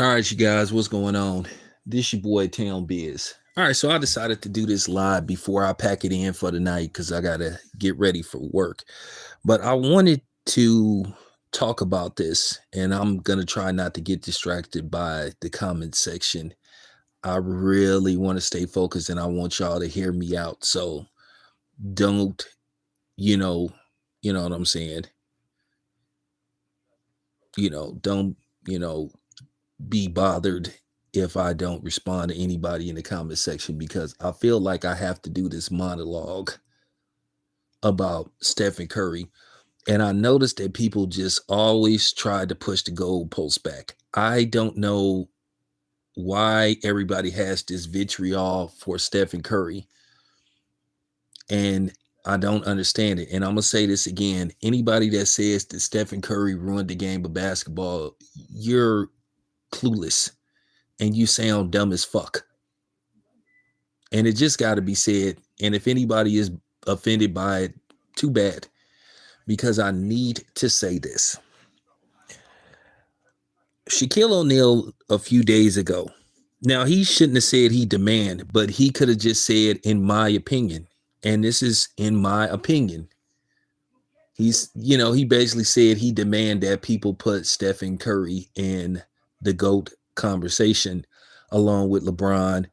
All right, you guys, what's going on? This your boy Town Biz. All right, so I decided to do this live before I pack it in for the night because I gotta get ready for work. But I wanted to talk about this, and I'm gonna try not to get distracted by the comment section. I really want to stay focused, and I want y'all to hear me out. So don't, you know, you know what I'm saying. Don't, you know, be bothered if I don't respond to anybody in the comment section because I feel like I have to do this monologue about Stephen Curry. And I noticed that people just always try to push the goalpost back. I don't know why everybody has this vitriol for Stephen Curry. And I don't understand it. And I'm going to say this again. Anybody that says that Stephen Curry ruined the game of basketball, you're clueless and you sound dumb as fuck. And it just got to be said. And if anybody is offended by it, too bad, because I need to say this. Shaquille O'Neal a few days ago. Now, he shouldn't have said he demand, but he could have just said, in my opinion. And this is in my opinion. He basically said he demand that people put Stephen Curry in the GOAT conversation along with LeBron,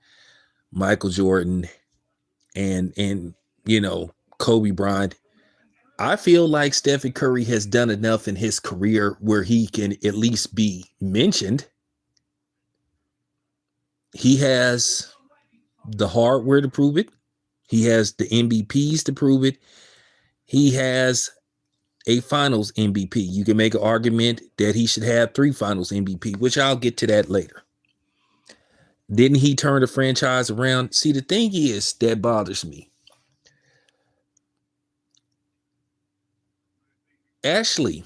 Michael Jordan, and Kobe Bryant. I feel like Stephen Curry has done enough in his career where he can at least be mentioned. He has the hardware to prove it. He has the MVPs to prove it. He has a finals MVP. You can make an argument that he should have 3 finals MVP, which I'll get to that later. Didn't he turn the franchise around? See, the thing is that bothers me. Actually,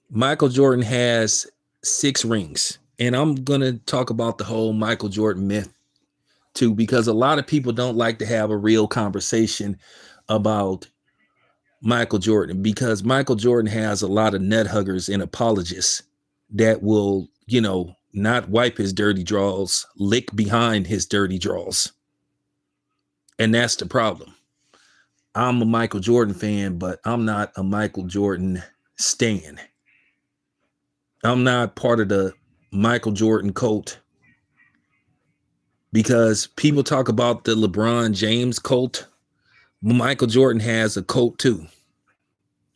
Michael Jordan has 6 rings. And I'm going to talk about the whole Michael Jordan myth too, because a lot of people don't like to have a real conversation about Michael Jordan, because Michael Jordan has a lot of nut huggers and apologists that will, not wipe his dirty draws, lick behind his dirty draws. And that's the problem. I'm a Michael Jordan fan, but I'm not a Michael Jordan stan. I'm not part of the Michael Jordan cult, because people talk about the LeBron James cult. Michael Jordan has a cult too,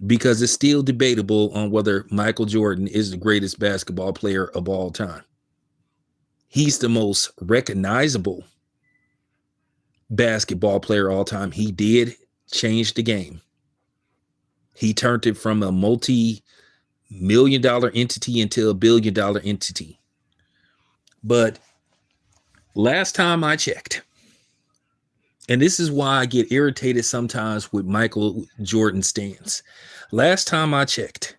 because it's still debatable on whether Michael Jordan is the greatest basketball player of all time. He's the most recognizable basketball player of all time. He did change the game. He turned it from a multi-million-dollar entity into a billion-dollar entity. But last time I checked, and this is why I get irritated sometimes with Michael Jordan stance. Last time I checked,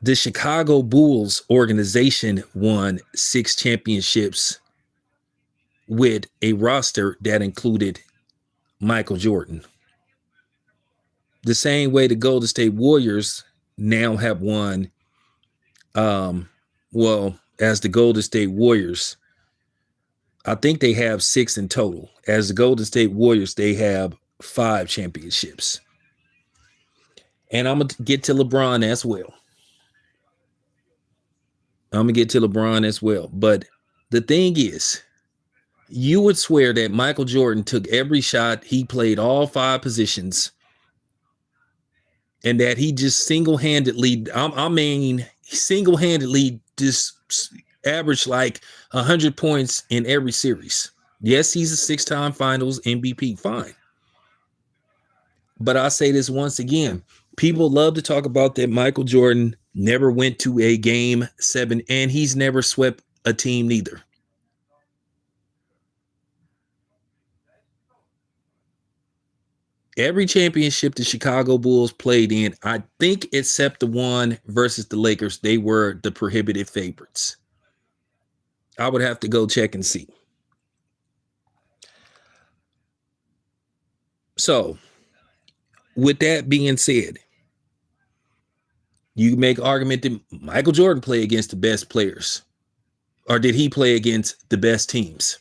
the Chicago Bulls organization won 6 championships with a roster that included Michael Jordan. The same way the Golden State Warriors now have won, as the Golden State Warriors, I think they have 6 in total. As the Golden State Warriors, they have 5 championships. And I'm going to get to LeBron as well. But the thing is, you would swear that Michael Jordan took every shot. He played all 5 positions. And that he just single-handedly just averaged like 100 points in every series. Yes, he's a 6-time finals MVP, fine. But I say this once again, people love to talk about that Michael Jordan never went to a game 7, and he's never swept a team neither. Every championship the Chicago Bulls played in, I think except the one versus the Lakers, they were the prohibitive favorites. I would have to go check and see. So, with that being said, You can make argument that Michael Jordan played against the best players, or did he play against the best teams?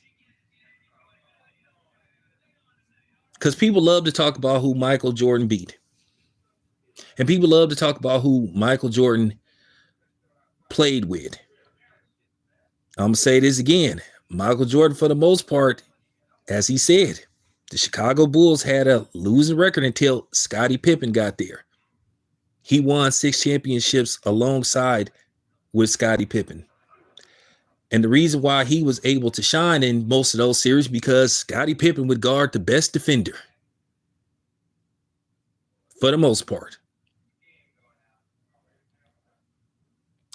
Because people love to talk about who Michael Jordan beat. And people love to talk about who Michael Jordan played with. I'm going to say this again. Michael Jordan, for the most part, as he said, the Chicago Bulls had a losing record until Scottie Pippen got there. He won 6 championships alongside with Scottie Pippen. And the reason why he was able to shine in most of those series because Scottie Pippen would guard the best defender for the most part.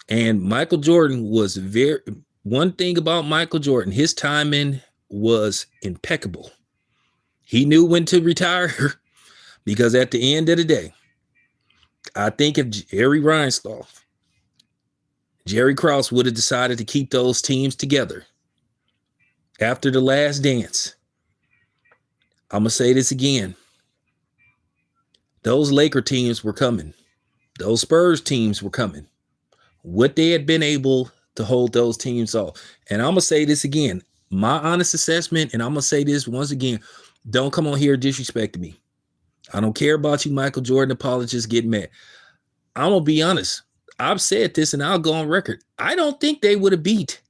And Michael Jordan was one thing about Michael Jordan, his timing was impeccable. He knew when to retire because at the end of the day, I think if Jerry Reinsdorf, Jerry Krause would have decided to keep those teams together after the last dance, I'm going to say this again. Those Laker teams were coming. Those Spurs teams were coming. Would they have been able to hold those teams off? And I'm going to say this again. My honest assessment, and I'm going to say this once again, don't come on here disrespecting me. I don't care about you, Michael Jordan apologists getting mad. I'm going to be honest. I've said this and I'll go on record. I don't think they would have beat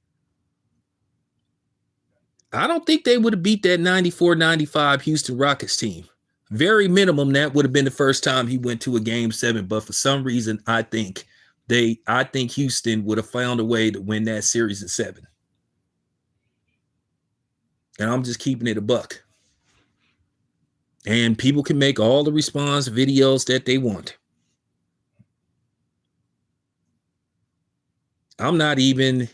that 94-95 Houston Rockets team. Very minimum, that would have been the first time he went to a game 7. But for some reason, I think Houston would have found a way to win that series in 7. And I'm just keeping it a buck. And people can make all the response videos that they want. I'm not even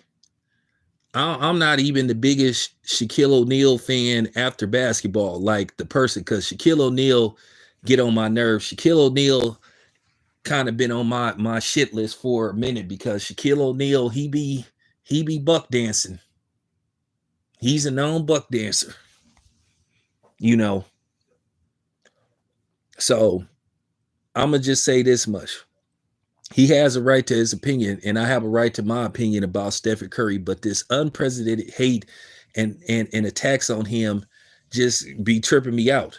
the biggest Shaquille O'Neal fan after basketball, like the person, because Shaquille O'Neal get on my nerves. Shaquille O'Neal kind of been on my shit list for a minute because Shaquille O'Neal, he be buck dancing. He's a known buck dancer, you know. So I'm gonna just say this much. He has a right to his opinion, and I have a right to my opinion about Stephan Curry, but this unprecedented hate and attacks on him just be tripping me out.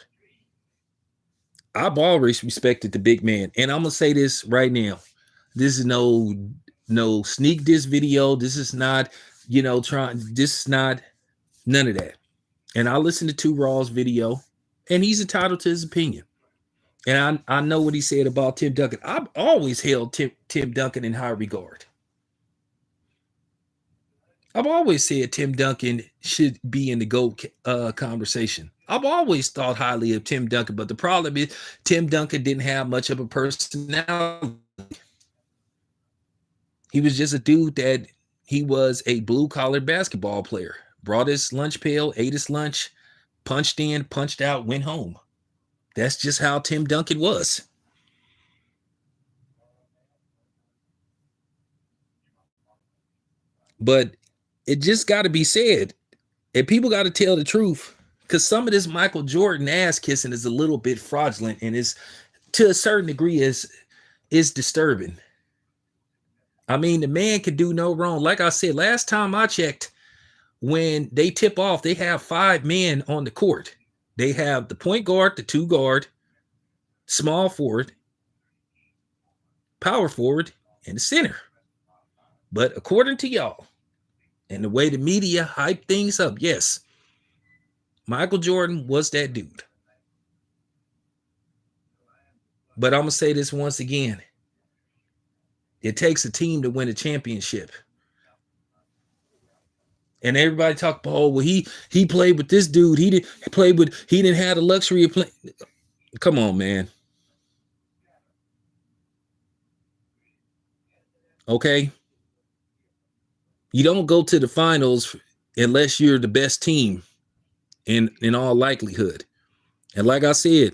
I've always respected the big man, and I'm gonna say this right now. This is no sneak diss video. This is not, this is not none of that. And I listened to 2 Raw's video, and he's entitled to his opinion. And I know what he said about Tim Duncan. I've always held Tim Duncan in high regard. I've always said Tim Duncan should be in the GOAT conversation. I've always thought highly of Tim Duncan, but the problem is Tim Duncan didn't have much of a personality. He was just a dude that he was a blue-collar basketball player. Brought his lunch pail, ate his lunch, punched in, punched out, went home. That's just how Tim Duncan was. But it just got to be said, and people got to tell the truth, because some of this Michael Jordan ass kissing is a little bit fraudulent, and is to a certain degree is disturbing. I mean, the man could do no wrong. Like I said, last time I checked, when they tip off, they have 5 men on the court. They have the point guard, the 2 guard, small forward, power forward, and the center. But according to y'all, and the way the media hype things up, yes, Michael Jordan was that dude. But I'm going to say this once again. It takes a team to win a championship. And everybody talk about, oh, well, he played with this dude. He didn't have the luxury of playing. Come on, man. Okay. You don't go to the finals unless you're the best team in all likelihood. And like I said,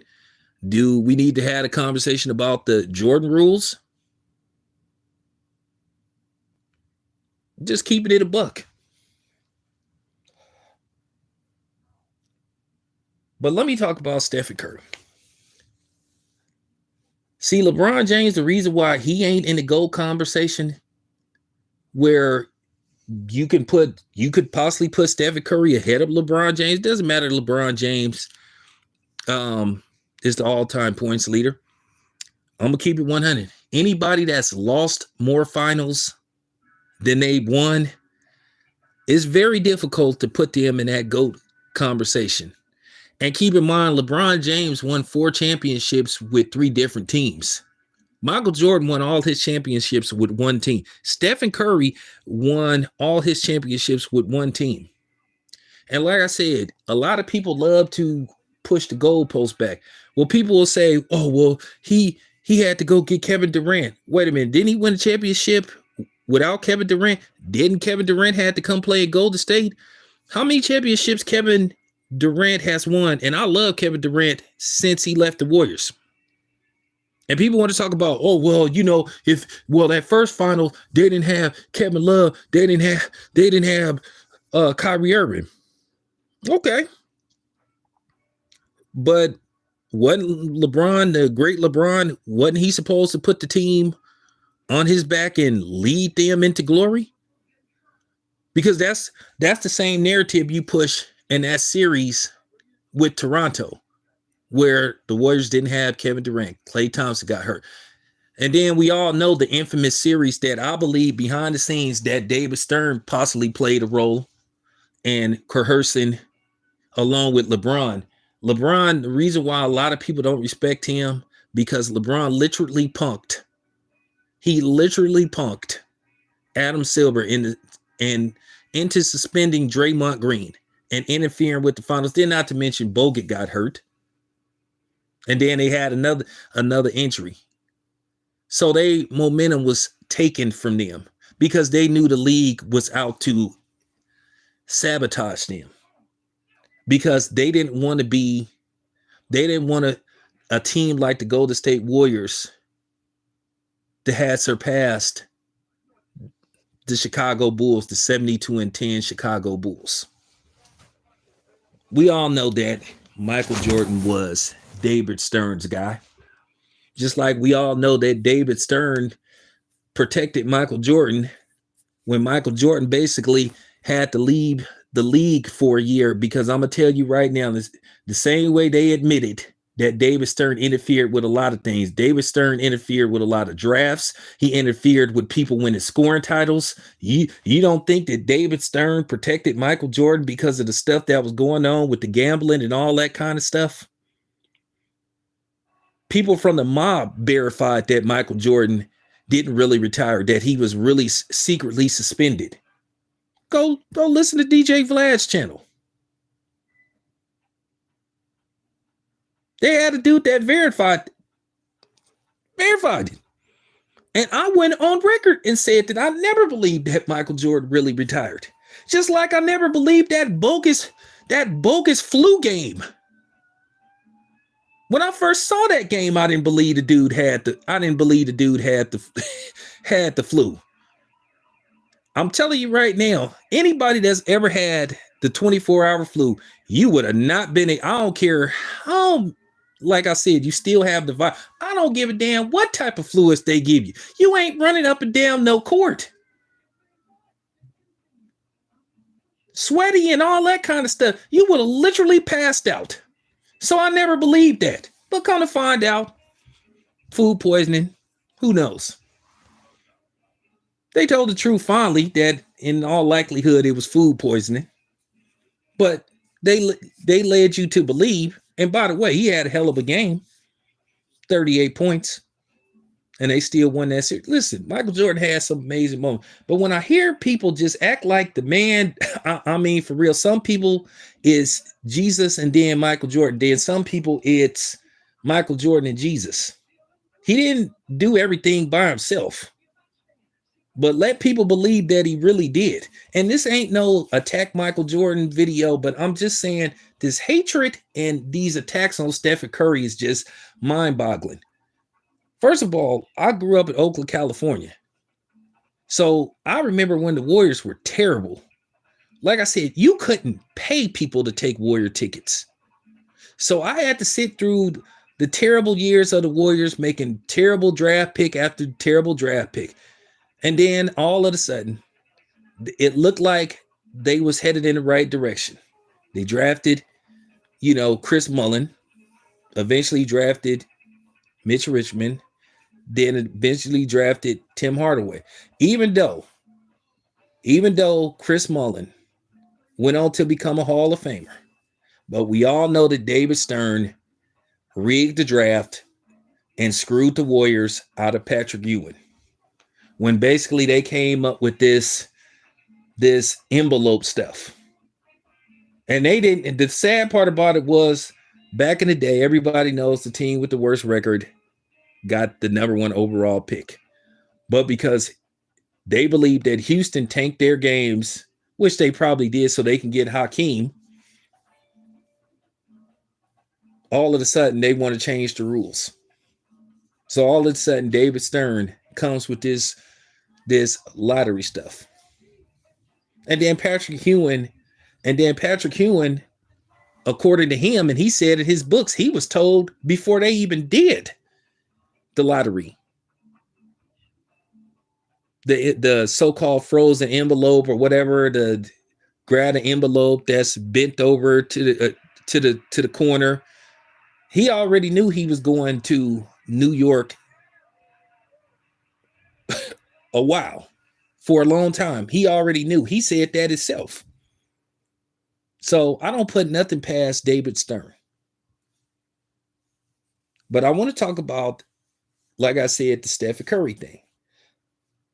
do we need to have a conversation about the Jordan rules? Just keeping it a buck. But let me talk about Stephan Curry. See, LeBron James, the reason why he ain't in the GOAT conversation where you could possibly put Stephen Curry ahead of LeBron James. Doesn't matter. LeBron James is the all-time points leader. I'm gonna keep it 100. Anybody that's lost more finals than they won, it's very difficult to put them in that GOAT conversation. And keep in mind, LeBron James won 4 championships with 3 different teams. Michael Jordan won all his championships with 1 team. Stephen Curry won all his championships with 1 team. And like I said, a lot of people love to push the goalpost back. Well, people will say, oh, well, he had to go get Kevin Durant. Wait a minute. Didn't he win a championship without Kevin Durant? Didn't Kevin Durant have to come play at Golden State? How many championships Kevin Durant has won? And I love Kevin Durant since he left the Warriors. And people want to talk about, oh, well, that first final, they didn't have Kevin Love. They didn't have Kyrie Irving. Okay. But wasn't LeBron, the great LeBron, wasn't he supposed to put the team on his back and lead them into glory? Because that's the same narrative you push in that series with Toronto, where the Warriors didn't have Kevin Durant. Klay Thompson got hurt. And then we all know the infamous series that I believe behind the scenes that David Stern possibly played a role in coercing along with LeBron. LeBron, the reason why a lot of people don't respect him, because LeBron literally punked. He literally punked Adam Silver into suspending Draymond Green and interfering with the finals. Then not to mention Bogut got hurt. And then they had another injury. So their momentum was taken from them because they knew the league was out to sabotage them. Because they didn't want a team like the Golden State Warriors to have surpassed the Chicago Bulls, the 72-10 Chicago Bulls. We all know that Michael Jordan was David Stern's guy. Just like we all know that David Stern protected Michael Jordan when Michael Jordan basically had to leave the league for a year, because I'm going to tell you right now, this, the same way they admitted that David Stern interfered with a lot of things. David Stern interfered with a lot of drafts. He interfered with people winning scoring titles. You don't think that David Stern protected Michael Jordan because of the stuff that was going on with the gambling and all that kind of stuff? People from the mob verified that Michael Jordan didn't really retire, that he was really secretly suspended. Go listen to DJ Vlad's channel. They had a dude that verified it. And I went on record and said that I never believed that Michael Jordan really retired. Just like I never believed that bogus flu game. When I first saw that game, I didn't believe the dude had the flu. I'm telling you right now, anybody that's ever had the 24-hour flu, you would have not been I don't care how, like I said, you still have the virus. I don't give a damn what type of fluids they give you. You ain't running up and down no court. Sweaty and all that kind of stuff. You would have literally passed out. So I never believed that. But come to find out, food poisoning, who knows? They told the truth finally that in all likelihood it was food poisoning. But they led you to believe. And by the way, he had a hell of a game. 38 points. And they still won that series. Listen, Michael Jordan had some amazing moments. But when I hear people just act like the man, I mean, for real, some people is Jesus and then Michael Jordan. Then some people it's Michael Jordan and Jesus. He didn't do everything by himself. But let people believe that he really did. And this ain't no attack Michael Jordan video, but I'm just saying this hatred and these attacks on Stephen Curry is just mind-boggling. First of all, I grew up in Oakland, California. So I remember when the Warriors were terrible. Like I said, you couldn't pay people to take Warrior tickets. So I had to sit through The terrible years of the Warriors making terrible draft pick after terrible draft pick. And then all of a sudden, it looked like they was headed in the right direction. They drafted, Chris Mullin, eventually drafted Mitch Richmond, then eventually drafted Tim Hardaway. Even though Chris Mullin went on to become a Hall of Famer, but we all know that David Stern rigged the draft and screwed the Warriors out of Patrick Ewing. When basically they came up with this envelope stuff. And they didn't. And the sad part about it was back in the day, everybody knows the team with the worst record got the number 1 overall pick. But because they believed that Houston tanked their games, which they probably did so they can get Hakeem, all of a sudden they want to change the rules. So all of a sudden David Stern comes with this lottery stuff. And then Patrick Ewing, according to him, and he said in his books, he was told before they even did the lottery, the so-called frozen envelope or whatever, the grab an envelope that's bent over to the corner. He already knew he was going to New York a while, for a long time. He already knew. He said that himself. So I don't put nothing past David Stern. But I want to talk about, like I said, the Stephen Curry thing.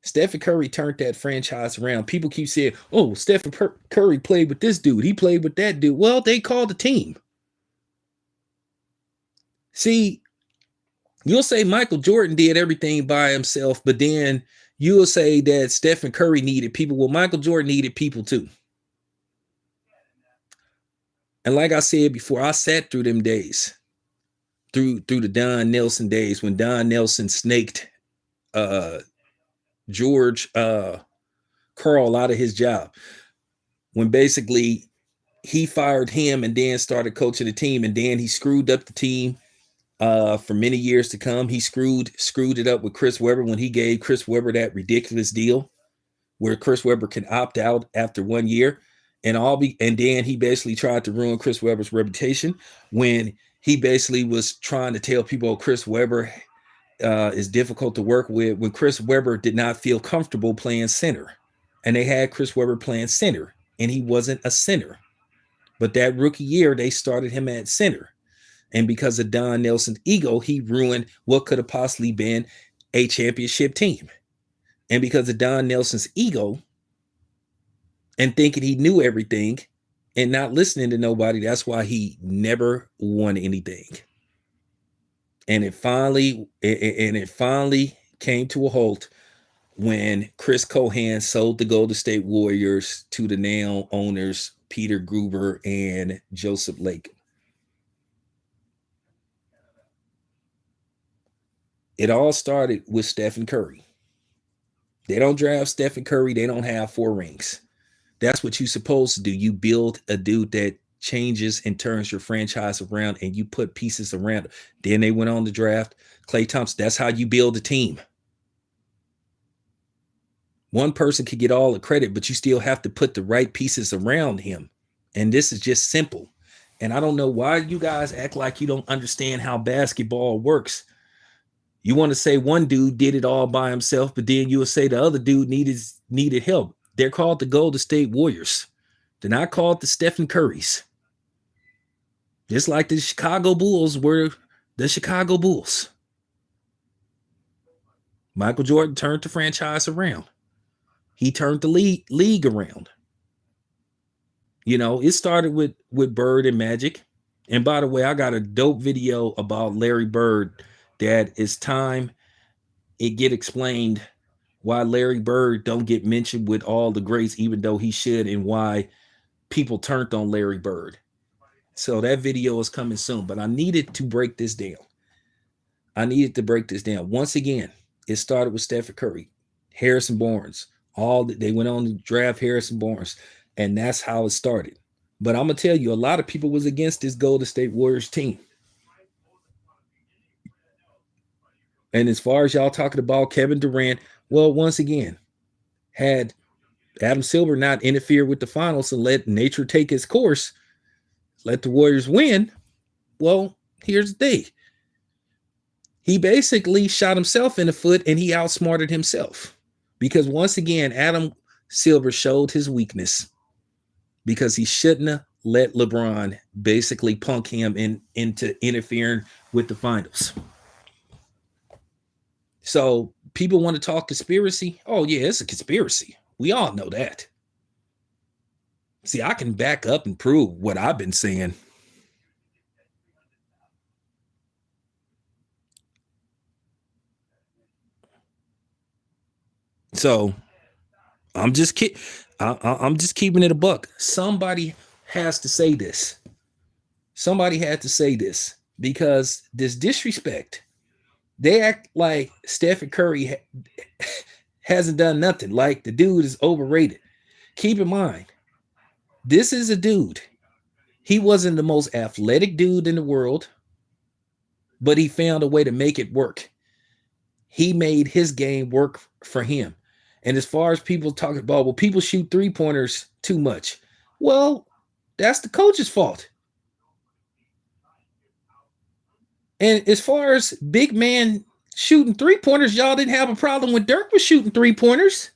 Stephen Curry turned that franchise around. People keep saying, oh, Stephen Curry played with this dude. He played with that dude. Well, they called the team. See, you'll say Michael Jordan did everything by himself, but then you'll say that Stephen Curry needed people. Well, Michael Jordan needed people too. And like I said before, I sat through them days, through the Don Nelson days when Don Nelson snaked George Karl out of his job. When basically he fired him and then started coaching the team, and then he screwed up the team for many years to come. He screwed it up with Chris Webber when he gave Chris Webber that ridiculous deal where Chris Webber can opt out after 1 year. And then he basically tried to ruin Chris Webber's reputation when he basically was trying to tell people Chris Webber is difficult to work with, when Chris Webber did not feel comfortable playing center. And they had Chris Webber playing center, and he wasn't a center. But that rookie year, they started him at center. And because of Don Nelson's ego, he ruined what could have possibly been a championship team. And because of Don Nelson's ego and thinking he knew everything and not listening to nobody, that's why he never won anything. And it finally came to a halt when Chris Cohan sold the Golden State Warriors to the now owners, Peter Gruber and Joseph Lake. It all started with Stephen Curry. They don't draft Stephen Curry. They don't have 4 rings. That's what you're supposed to do. You build a dude that changes and turns your franchise around, and you put pieces around it. Then they went on to draft Klay Thompson. That's how you build a team. One person could get all the credit, but you still have to put the right pieces around him. And this is just simple. And I don't know why you guys act like you don't understand how basketball works. You want to say one dude did it all by himself, but then you will say the other dude needed help. They're called the Golden State Warriors. They're not called the Stephen Currys. Just like the Chicago Bulls were the Chicago Bulls. Michael Jordan turned the franchise around. He turned the league around. It started with Bird and Magic. And by the way, I got a dope video about Larry Bird that it's time it get explained why Larry Bird don't get mentioned with all the greats, even though he should, and why people turned on Larry Bird. So that video is coming soon, but I needed to break this down. Once again, it started with Stephen Curry, Harrison Barnes. They went on to draft Harrison Barnes, and that's how it started. But I'm going to tell you, a lot of people was against this Golden State Warriors team. And as far as y'all talking about Kevin Durant, well, once again, had Adam Silver not interfere with the finals and let nature take its course, let the Warriors win, well, here's the thing. He basically shot himself in the foot and he outsmarted himself. Because once again, Adam Silver showed his weakness because he shouldn't have let LeBron basically punk him into interfering with the finals. So people want to talk conspiracy. Oh, yeah, it's a conspiracy. We all know that. See, I can back up and prove what I've been saying. So I'm just I'm just keeping it a buck. Somebody has to say this. Somebody had to say this because this disrespect. They act like Stephen Curry hasn't done nothing. Like the dude is overrated. Keep in mind, this is a dude. He wasn't the most athletic dude in the world, but he found a way to make it work. He made his game work for him. And as far as people talking about, well, people shoot 3-pointers too much. Well, that's the coach's fault. And as far as big man shooting 3-pointers, y'all didn't have a problem when Dirk was shooting 3-pointers.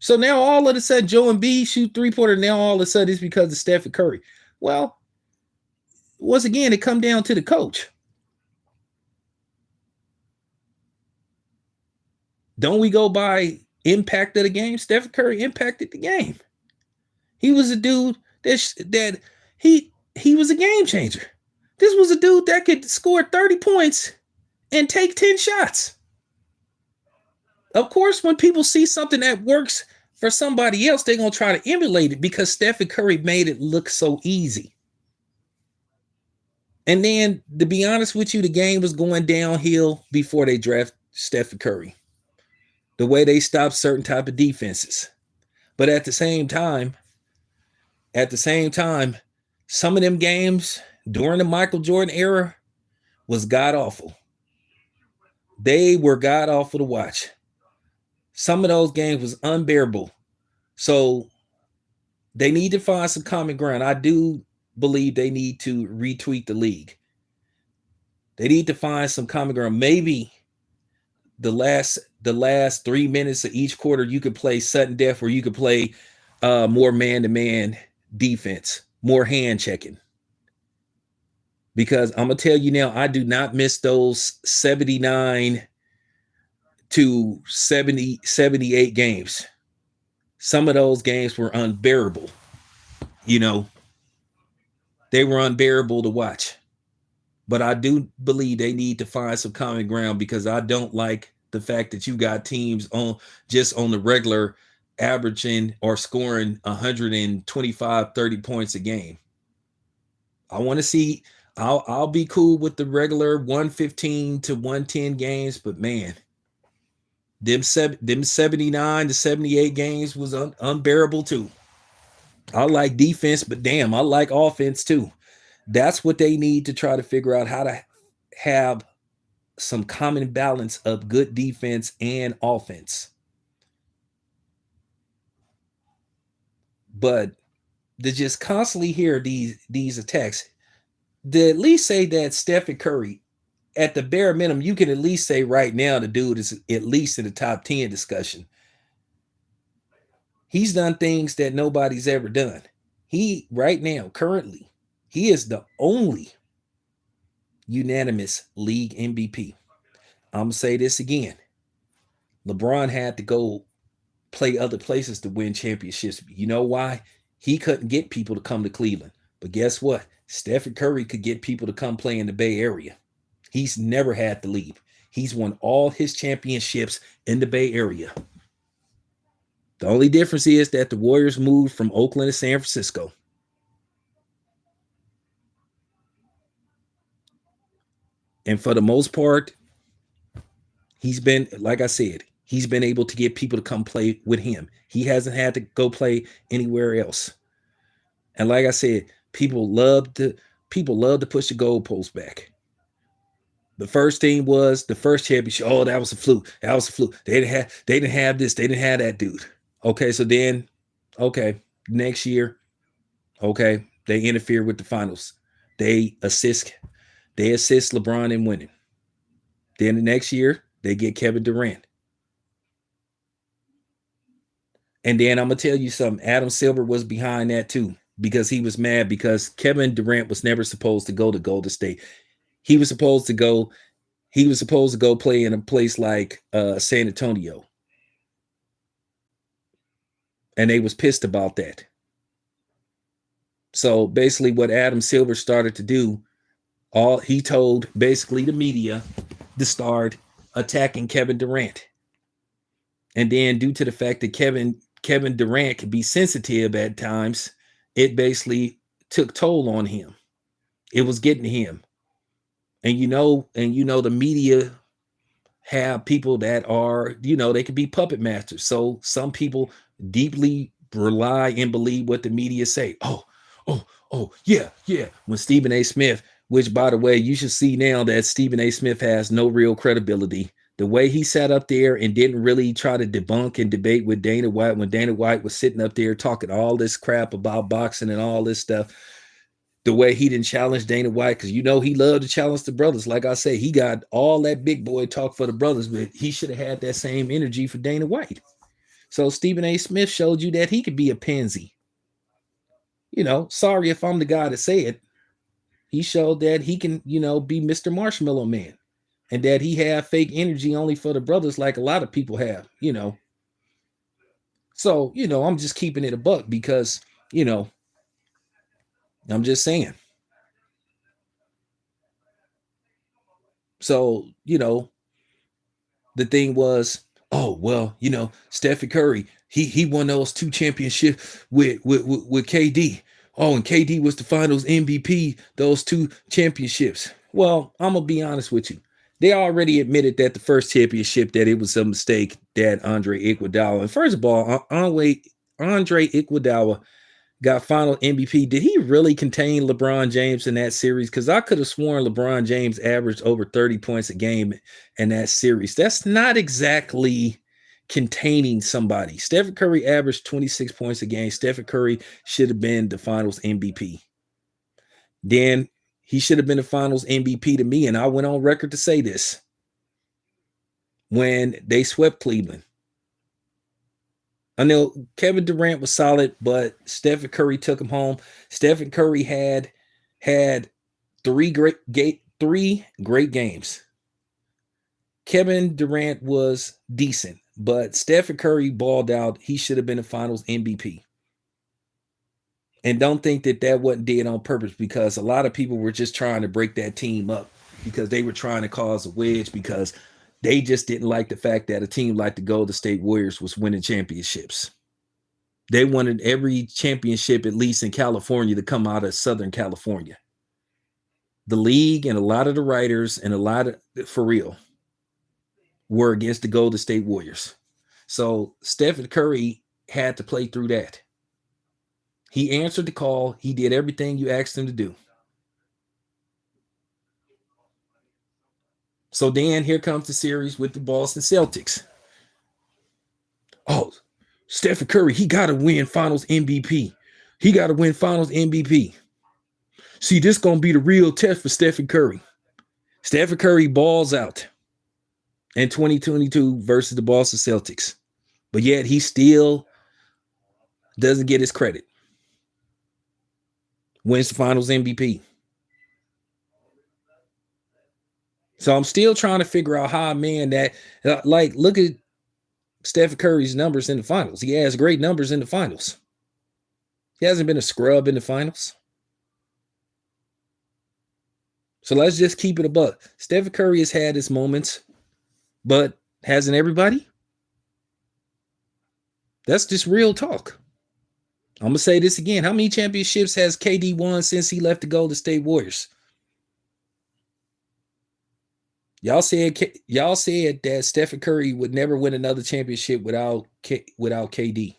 So now all of a sudden Joe and B shoot 3-pointer. Now all of a sudden it's because of Stephen Curry. Well, once again, it come down to the coach. Don't we go by impact of the game? Stephen Curry impacted the game. He was a dude that he was a game changer. This was a dude that could score 30 points and take 10 shots. Of course, when people see something that works for somebody else, they're going to try to emulate it because Stephen Curry made it look so easy. And then, to be honest with you, the game was going downhill before they draft Stephen Curry. The way they stopped certain type of defenses. But at the same time, some of them games during the Michael Jordan era was god awful. They were god awful to watch. Some of those games was unbearable. So they need to find some common ground. I do believe they need to retweak the league. They need to find some common ground. Maybe the last 3 minutes of each quarter, you could play sudden death, where you could play more man-to-man defense, more hand checking. Because I'm gonna tell you now, I do not miss those 79 to 70, 78 games. Some of those games were unbearable. You know, they were unbearable to watch. But I do believe they need to find some common ground because I don't like the fact that you got teams on the regular averaging or scoring 125, 30 points a game. I want to see, I'll be cool with the regular 115 to 110 games, but man, them 79 to 78 games was unbearable too. I like defense, but damn, I like offense too. That's what they need to try to figure out, how to have some common balance of good defense and offense. But to just constantly hear these attacks, to at least say that Stephen Curry, at the bare minimum, you can at least say right now the dude is at least in the top 10 discussion. He's done things that nobody's ever done. He, right now, currently, he is the only unanimous league MVP. I'm going to say this again. LeBron had to go play other places to win championships. You know why? He couldn't get people to come to Cleveland. But guess what? Stephen Curry could get people to come play in the Bay Area. He's never had to leave. He's won all his championships in the Bay Area. The only difference is that the Warriors moved from Oakland to San Francisco. And for the most part, he's been, like I said, he's been able to get people to come play with him. He hasn't had to go play anywhere else. And like I said, people love to push the goalpost back. The first thing was the first championship. Oh, that was a fluke. That was a fluke. They didn't have this. They didn't have that dude. Okay, so then, okay, next year, okay, they interfere with the finals. They assist. They assist LeBron in winning. Then the next year, they get Kevin Durant. And then I'm gonna tell you something. Adam Silver was behind that too because he was mad because Kevin Durant was never supposed to go to Golden State. He was supposed to go. He was supposed to go play in a place like San Antonio, and they was pissed about that. So basically, what Adam Silver started to do, all he told basically the media to start attacking Kevin Durant. And then due to the fact that Kevin Durant could be sensitive at times, it basically took toll on him. It was getting to him. And the media have people that are, they could be puppet masters. So some people deeply rely and believe what the media say. Yeah. When Stephen A. Smith, which by the way, you should see now that Stephen A. Smith has no real credibility. The way he sat up there and didn't really try to debunk and debate with Dana White when Dana White was sitting up there talking all this crap about boxing and all this stuff. The way he didn't challenge Dana White, because he loved to challenge the brothers. Like I say, he got all that big boy talk for the brothers, but he should have had that same energy for Dana White. So Stephen A. Smith showed you that he could be a pansy. Sorry if I'm the guy to say it. He showed that he can, be Mr. Marshmallow Man. And that he have fake energy only for the brothers like a lot of people have, So, I'm just keeping it a buck because, I'm just saying. So, the thing was, Stephen Curry, he won those 2 championships with KD. Oh, and KD was the finals MVP, those 2 championships. Well, I'm going to be honest with you. They already admitted that the first championship, that it was a mistake that Andre Iguodala. And first of all, Andre Iguodala got final MVP. Did he really contain LeBron James in that series? Because I could have sworn LeBron James averaged over 30 points a game in that series. That's not exactly containing somebody. Stephen Curry averaged 26 points a game. Stephen Curry should have been the finals MVP. Then he should have been the finals MVP to me. And I went on record to say this when they swept Cleveland. I know Kevin Durant was solid, but Stephen Curry took him home. Stephen Curry had 3 great games. Kevin Durant was decent, but Stephen Curry balled out. He should have been the finals MVP. And don't think that wasn't did on purpose, because a lot of people were just trying to break that team up because they were trying to cause a wedge, because they just didn't like the fact that a team like the Golden State Warriors was winning championships. They wanted every championship, at least in California, to come out of Southern California. The league and a lot of the writers and a lot of, for real, were against the Golden State Warriors. So Stephen Curry had to play through that. He answered the call. He did everything you asked him to do. So then here comes the series with the Boston Celtics. Oh, Stephen Curry, he got to win finals MVP. He got to win finals MVP. See, this is going to be the real test for Stephen Curry. Stephen Curry balls out in 2022 versus the Boston Celtics. But yet he still doesn't get his credit. Wins the finals MVP. So I'm still trying to figure out how, man, that, look at Stephen Curry's numbers in the finals. He has great numbers in the finals. He hasn't been a scrub in the finals. So let's just keep it a buck. Stephen Curry has had his moments, but hasn't everybody? That's just real talk. I'm going to say this again. How many championships has KD won since he left the Golden State Warriors? Y'all said that Stephen Curry would never win another championship without KD.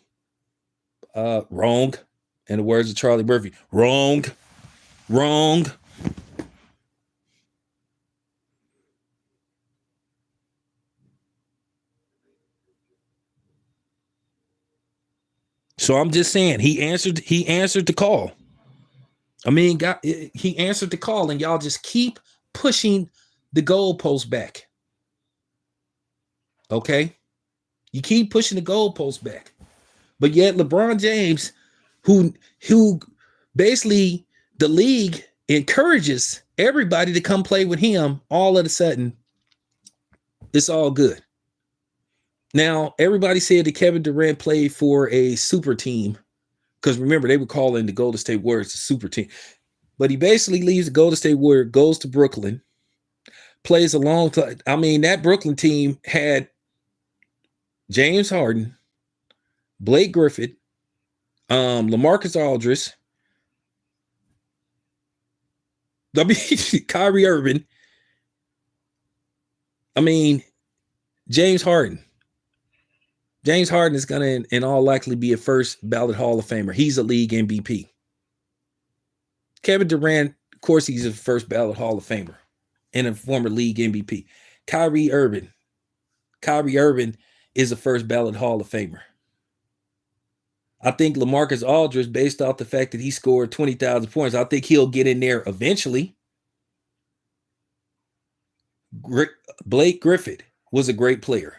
Wrong. In the words of Charlie Murphy, wrong. So I'm just saying he answered the call. I mean, he answered the call, and y'all just keep pushing the goalpost back. Okay? You keep pushing the goalpost back. But yet LeBron James, who basically the league encourages everybody to come play with him, all of a sudden, it's all good. Now, everybody said that Kevin Durant played for a super team, because remember, they were calling the Golden State Warriors a super team. But he basically leaves the Golden State Warriors, goes to Brooklyn, plays a long time. I mean, that Brooklyn team had James Harden, Blake Griffin, LaMarcus Aldridge, Kyrie Irving. I mean, James Harden. James Harden is going to, in all likelihood, be a first ballot Hall of Famer. He's a league MVP. Kevin Durant, of course, he's a first ballot Hall of Famer and a former league MVP. Kyrie Irving is a first ballot Hall of Famer. I think LaMarcus Aldridge, based off the fact that he scored 20,000 points, I think he'll get in there eventually. Blake Griffin was a great player.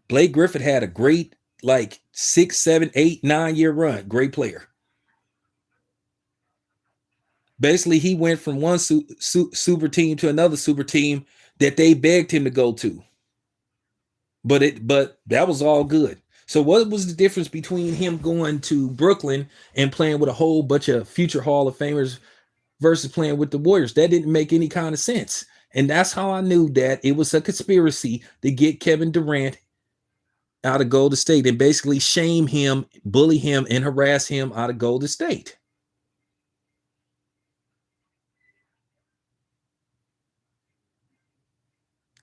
Blake Griffin had a great, 6, 7, 8, 9-year run. Great player. Basically, he went from one super team to another super team that they begged him to go to. But that was all good. So what was the difference between him going to Brooklyn and playing with a whole bunch of future Hall of Famers versus playing with the Warriors? That didn't make any kind of sense. And that's how I knew that it was a conspiracy to get Kevin Durant out of Golden State and basically shame him, bully him, and harass him out of Golden State.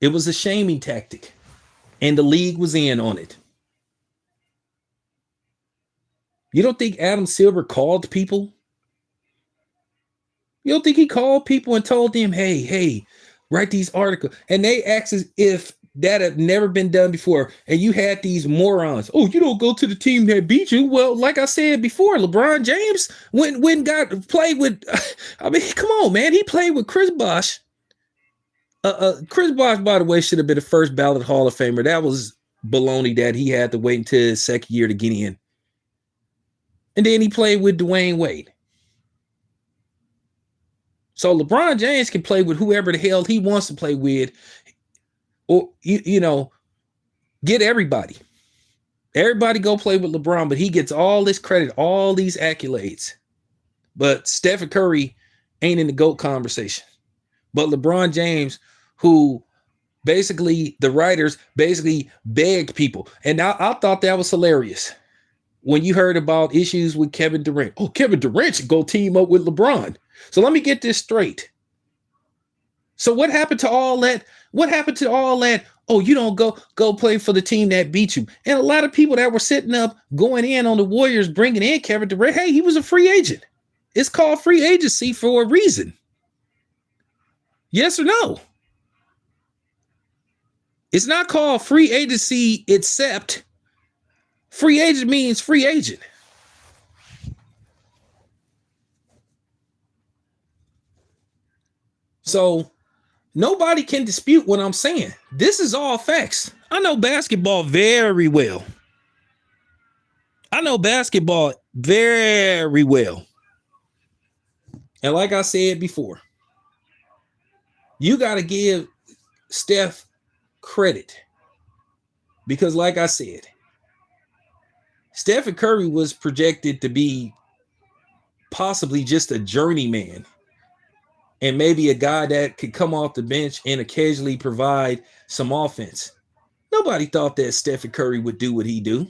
It was a shaming tactic, and the league was in on it. You don't think Adam Silver called people? You don't think he called people and told them, hey, write these articles? And they asked as if that had never been done before. And you had these morons. Oh, you don't go to the team that beat you. Well, like I said before, LeBron James played with, I mean, come on, man. He played with Chris Bosh. Chris Bosh, by the way, should have been a first ballot Hall of Famer. That was baloney that he had to wait until his second year to get in. And then he played with Dwayne Wade. So LeBron James can play with whoever the hell he wants to play with, or get everybody. Everybody go play with LeBron, but he gets all this credit, all these accolades. But Stephan Curry ain't in the GOAT conversation. But LeBron James, who basically the writers basically begged people, and I thought that was hilarious. When you heard about issues with Kevin Durant. Oh, Kevin Durant should go team up with LeBron. So let me get this straight. So what happened to all that? What happened to all that? Oh, you don't go play for the team that beat you. And a lot of people that were sitting up going in on the Warriors bringing in Kevin Durant, hey, he was a free agent. It's called free agency for a reason. Yes or no? It's not called free agency except free agent means free agent. So nobody can dispute what I'm saying. This is all facts. I know basketball very well. And like I said before, you got to give Steph credit. Because like I said, Stephen Curry was projected to be possibly just a journeyman and maybe a guy that could come off the bench and occasionally provide some offense. Nobody thought that Stephen Curry would do what he do.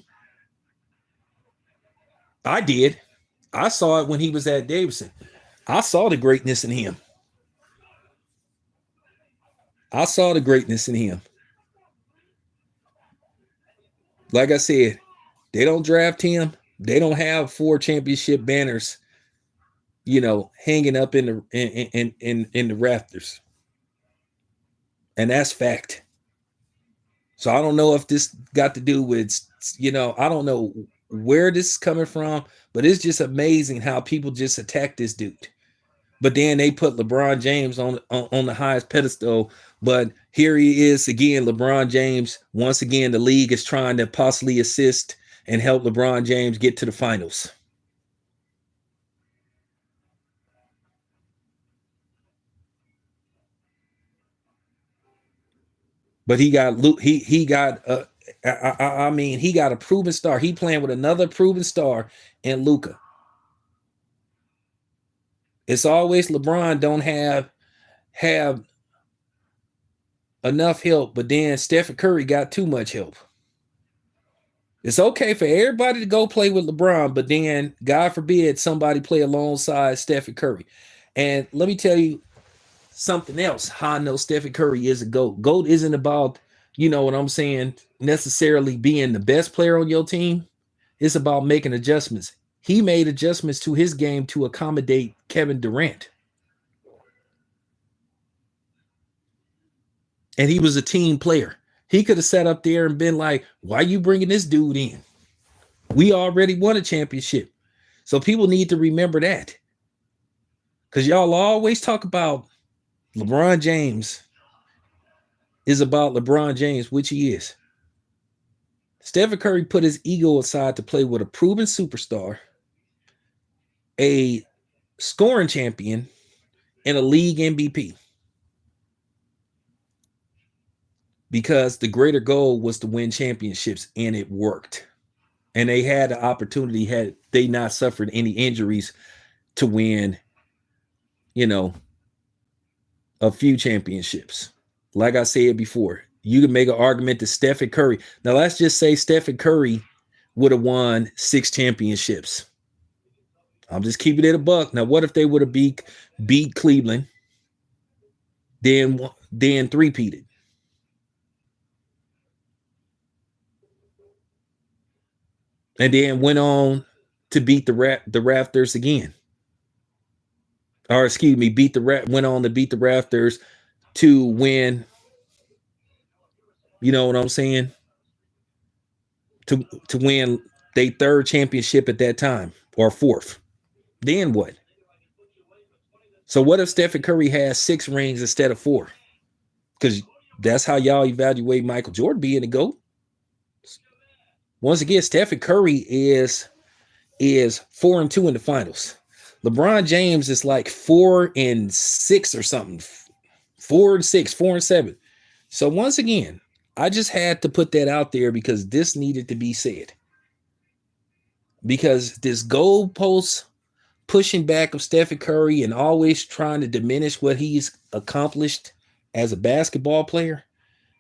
I did. I saw it when he was at Davidson. I saw the greatness in him. Like I said, they don't draft him. They don't have 4 championship banners, hanging up in the rafters. And that's fact. So I don't know if this got to do with, I don't know where this is coming from, but it's just amazing how people just attack this dude. But then they put LeBron James on the highest pedestal. But here he is again, LeBron James. Once again, the league is trying to possibly assist and help LeBron James get to the finals. But he got I mean, he got a proven star. He playing with another proven star in Luka. It's always LeBron don't have enough help, but then Stephen Curry got too much help. It's okay for everybody to go play with LeBron, but then God forbid somebody play alongside Stephen Curry. And let me tell you something else. How I know Stephen Curry is a GOAT. GOAT isn't about, you know what I'm saying, necessarily being the best player on your team. It's about making adjustments. He made adjustments to his game to accommodate Kevin Durant. And he was a team player. He could have sat up there and been like, why are you bringing this dude in? We already won a championship. So people need to remember that. Because y'all always talk about LeBron James is about LeBron James, which he is. Stephen Curry put his ego aside to play with a proven superstar, a scoring champion, and a league MVP. Because the greater goal was to win championships, and it worked. And they had the opportunity, had they not suffered any injuries, to win, you know, a few championships. Like I said before, you can make an argument that Stephen Curry. Now, let's just say Stephen Curry would have won 6 championships. I'm just keeping it a buck. Now, what if they would have beat Cleveland, then three-peated? And then went on to beat the Raptors again. Or excuse me, went on to beat the Raptors to win. You know what I'm saying? To win their 3rd championship at that time, or 4th. Then what? So what if Stephen Curry has 6 rings instead of 4? Because that's how y'all evaluate Michael Jordan being the GOAT. Once again, Stephen Curry is 4-2 in the finals. LeBron James is like 4-6 or something. 4-6, 4-7. So once again, I just had to put that out there because this needed to be said. Because this goalpost pushing back of Stephen Curry and always trying to diminish what he's accomplished as a basketball player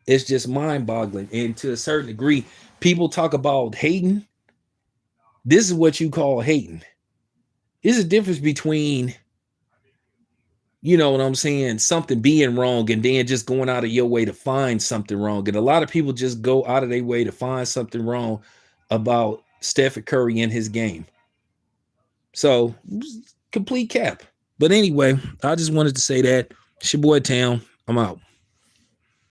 is just mind-boggling. And to a certain degree, people talk about hating. This is what you call hating. There's a difference between, you know what I'm saying, something being wrong and then just going out of your way to find something wrong. And a lot of people just go out of their way to find something wrong about Stephen Curry and his game. So, complete cap. But anyway, I just wanted to say that. It's your boy Town. I'm out.